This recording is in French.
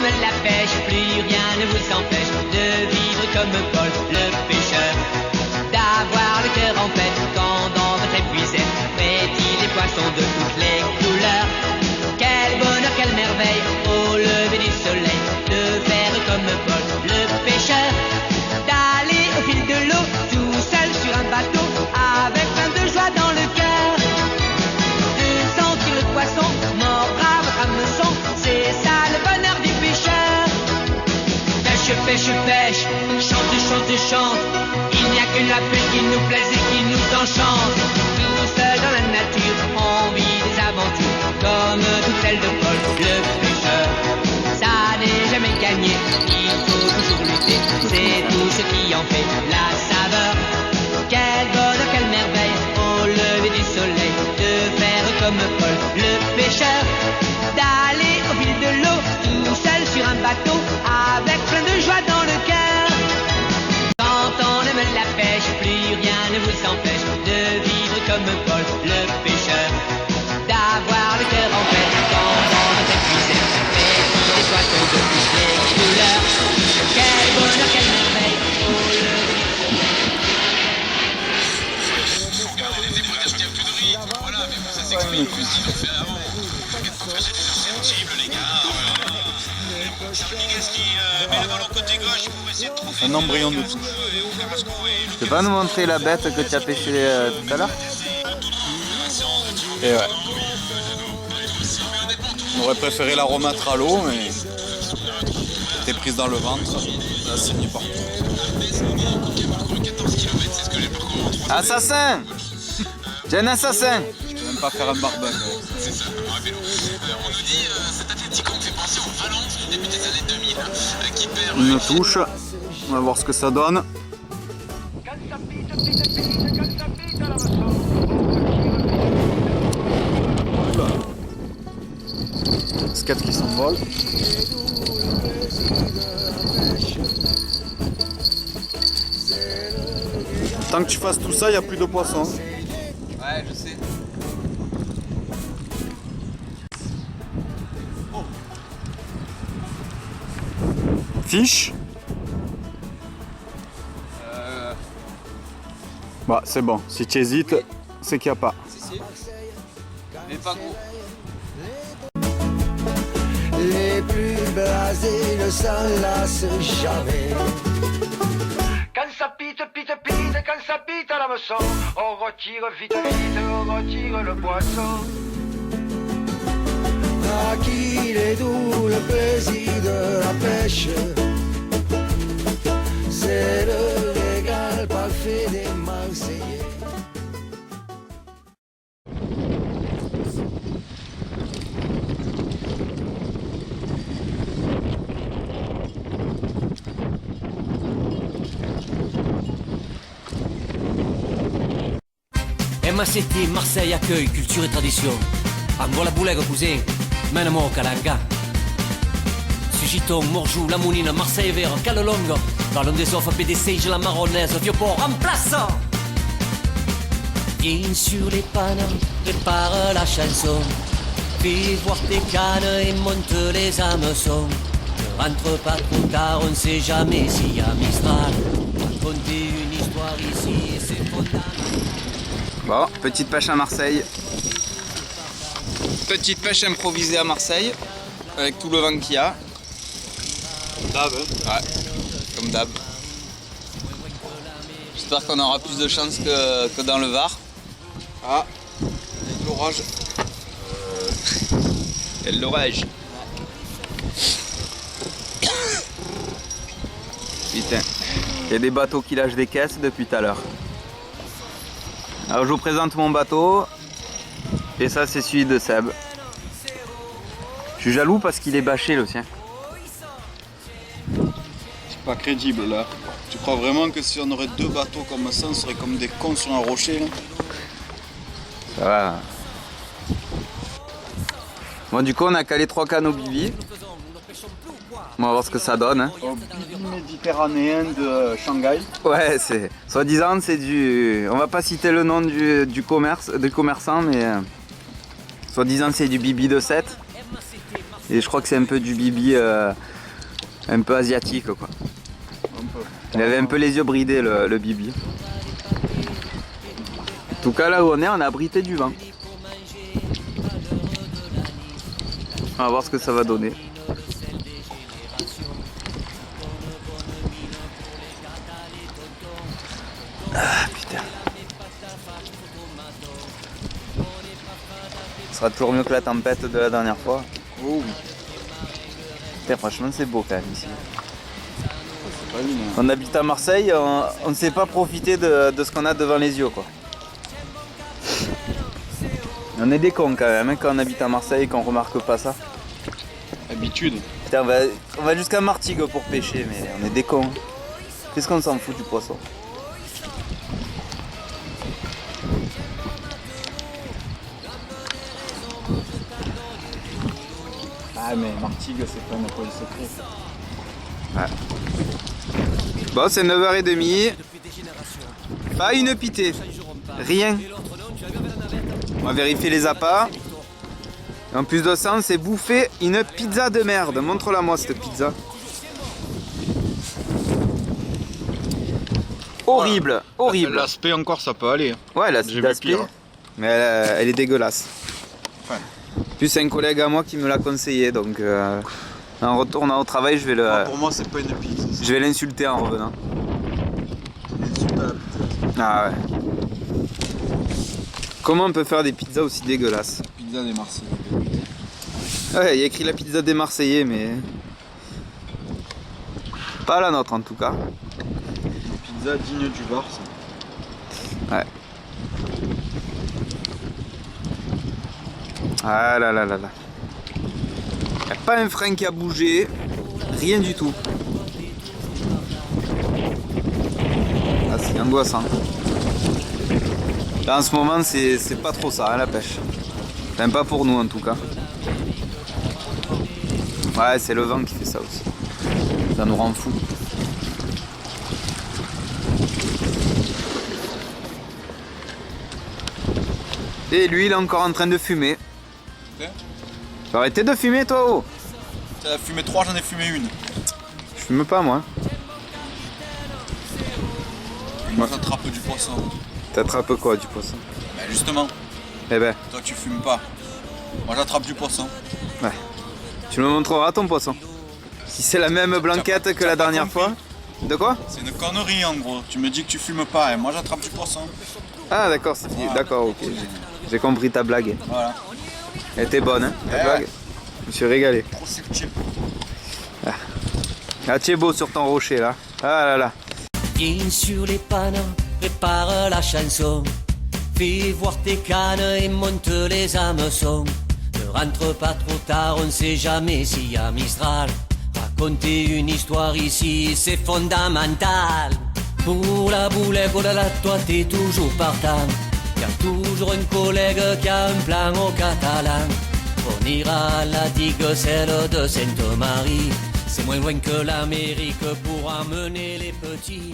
aime la pêche, plus rien ne vous empêche de vivre comme Paul le pêcheur. D'avoir le cœur en fête quand dans votre épuisette pétillent les poissons de toutes les couleurs. Quel bonheur, quelle merveille au lever du soleil de faire comme Paul le pêcheur. D'aller au fil de l'eau tout seul sur un bateau avec plein de joie dans le cœur. De sentir le poisson mordre à votre hameçon, c'est ça le bonheur du pêcheur. Pêche, pêche, pêche, chante, chante, chante. Il n'y a que la pêche qui nous plaise et qui nous enchante. Tout seul dans la nature, on vit des aventures comme toutes celles de Paul le pêcheur. Ça n'est jamais gagné, il faut toujours lutter, c'est tout ce qui en fait la saveur. Quel bonheur, quelle merveille au lever du soleil de faire comme Paul le pêcheur. D'aller au fil de l'eau tout seul sur un bateau avec plein de joie dans le cœur. Quand on aime la pêche, plus rien ne vous empêche de vivre comme Paul le pêcheur. D'avoir le cœur en fête quand dans notre épuisette pétillent les poissons de toutes les couleurs. Quel bonheur, quelle merveille au lever du Regardez des potes acheter un peu de riz. Voilà, mais bon, ça s'explique aussi, on fait avant. T'inquiète pas, c'est susceptible, les gars. C'est Rodriguez qui met le ballon côté gauche pour essayer de trouver un embryon de tout. Tu peux pas nous montrer la bête que tu as pêchée tout à l'heure? Et ouais. On aurait préféré la remettre à l'eau, mais t'es prise dans le ventre, ça saigne partout. Assassin! J'ai un assassin! Je peux même pas faire un barbecue. C'est ça, un vélo. On nous dit, cet Atlético me fait penser au Valence du début des années 2000, qui perd... Une touche, on va voir ce que ça donne. Skate qui s'envole. Tant que tu fasses tout ça, il n'y a plus de poissons. Ouais, je sais. Fiche. Bah c'est bon, si tu hésites, c'est qu'il n'y a pas. Si. Mais pas gros. Les plus blasés ne s'en lassent jamais. Quand ça pite, pite, pite, quand ça pite à l'hameçon, on retire vite, vite, on retire le poisson. À qui il est doux le plaisir de la pêche, c'est le régal parfait des Marseillais. MACT, Marseille accueille culture et tradition. Angola la boulega cousin, Menamo Kalanga. Sugiton, Morjou, La Mounine, Marseille Vert, Calolongo. Ballon des offres, BDC, la Marronnaise, Vieux-Port, en place. Viens sur les pannes, prépare la chanson. Fais voir tes cannes et monte les hameçons. Ne rentre pas trop tard, on sait jamais s'il y a Mistral. Raconter une histoire ici et c'est fondamental. Bon, petite pêche à Marseille. Petite pêche improvisée à Marseille, avec tout le vent qu'il y a. D'hab. Ouais, comme d'hab. J'espère qu'on aura plus de chance que dans le Var. Ah, il y a de l'orage. Il y a de l'orage. Putain, il y a des bateaux qui lâchent des caisses depuis tout à l'heure. Alors je vous présente mon bateau. Et ça c'est celui de Seb. Je suis jaloux parce qu'il est bâché le sien. C'est pas crédible là. Tu crois vraiment que si on aurait deux bateaux comme ça, on serait comme des cons sur un rocher là? Ça va. Bon du coup on a calé 3 canaux Bibi. On va voir ce que ça donne. Hein. Au Bibi méditerranéen de Shanghai. Ouais, c'est soi-disant c'est du. On va pas citer le nom du commerçant, mais soi-disant c'est du Bibi de 7. Et je crois que c'est un peu du Bibi Un peu asiatique quoi. Il avait un peu les yeux bridés le Bibi. En tout cas là où on est, on a abrité du vent. On va voir ce que ça va donner. Ah putain. Ce sera toujours mieux que la tempête de la dernière fois. Oh oui. Putain, franchement c'est beau quand même ici. C'est pas une. On habite à Marseille, on ne sait pas profiter de ce qu'on a devant les yeux quoi. On est des cons quand même hein, quand on habite à Marseille et qu'on remarque pas ça. Habitude. Putain, on va jusqu'à Martigues pour pêcher, mais on est des cons. Qu'est-ce qu'on s'en fout du poisson? Ah mais Martigues c'est pas un appel secret. Ouais. Bon, c'est 9h30. Pas une pitée. Rien. On va vérifier les appâts. Et en plus de ça, on s'est bouffé une pizza de merde. Montre-la moi cette pizza. Horrible, horrible. L'aspect encore ça peut aller. Ouais, J'ai vu l'aspect, pire. mais elle est dégueulasse. Ouais. Plus c'est un collègue à moi qui me l'a conseillé, donc en retournant au travail, je vais Pour moi c'est pas une pizza. je vais l'insulter en revenant. C'est la pizza. Ah ouais. Comment on peut faire des pizzas aussi dégueulasses? Pizza des Marseillais. Ouais, il y a écrit la pizza des Marseillais, mais pas la nôtre en tout cas. Pizza digne du bar ça. Ouais. Ah là là là là. Y a pas un frein qui a bougé, rien du tout. Ah c'est angoissant. Là en ce moment c'est pas trop ça hein, la pêche. Enfin pas pour nous en tout cas. Ouais c'est le vent qui fait ça aussi. Ça nous rend fous. Et lui il est encore en train de fumer. Ok. Tu vas arrêter de fumer toi oh. T'en as fumé 3, j'en ai fumé une. Je fume pas moi. Moi j'attrape du poisson. T'attrapes quoi du poisson? Bah justement, Eh ben, toi tu fumes pas. Moi j'attrape du poisson. ouais. Tu me montreras ton poisson. Si c'est la même blanquette que la dernière fois. De quoi? C'est une connerie en gros. Tu me dis que tu fumes pas et moi j'attrape du poisson. Ah d'accord, Voilà. d'accord, ok. J'ai compris ta blague. Voilà. Elle était bonne, hein, ta Ouais. blague. Je me suis régalé. Trop subtil. Ah, tu es beau sur ton rocher là. Ah là là. Viens sur les panneaux, prépare la chanson. Fais voir tes cannes et monte les hameçons. Ne rentre pas trop tard, on sait jamais s'il y a Mistral. Raconter une histoire ici, c'est fondamental. Pour la boulette, oh là là, toi t'es toujours partant. Y a toujours un collègue qui a un plan au catalan. On ira à la digue, celle de Sainte-Marie. C'est moins loin que l'Amérique pour emmener les petits.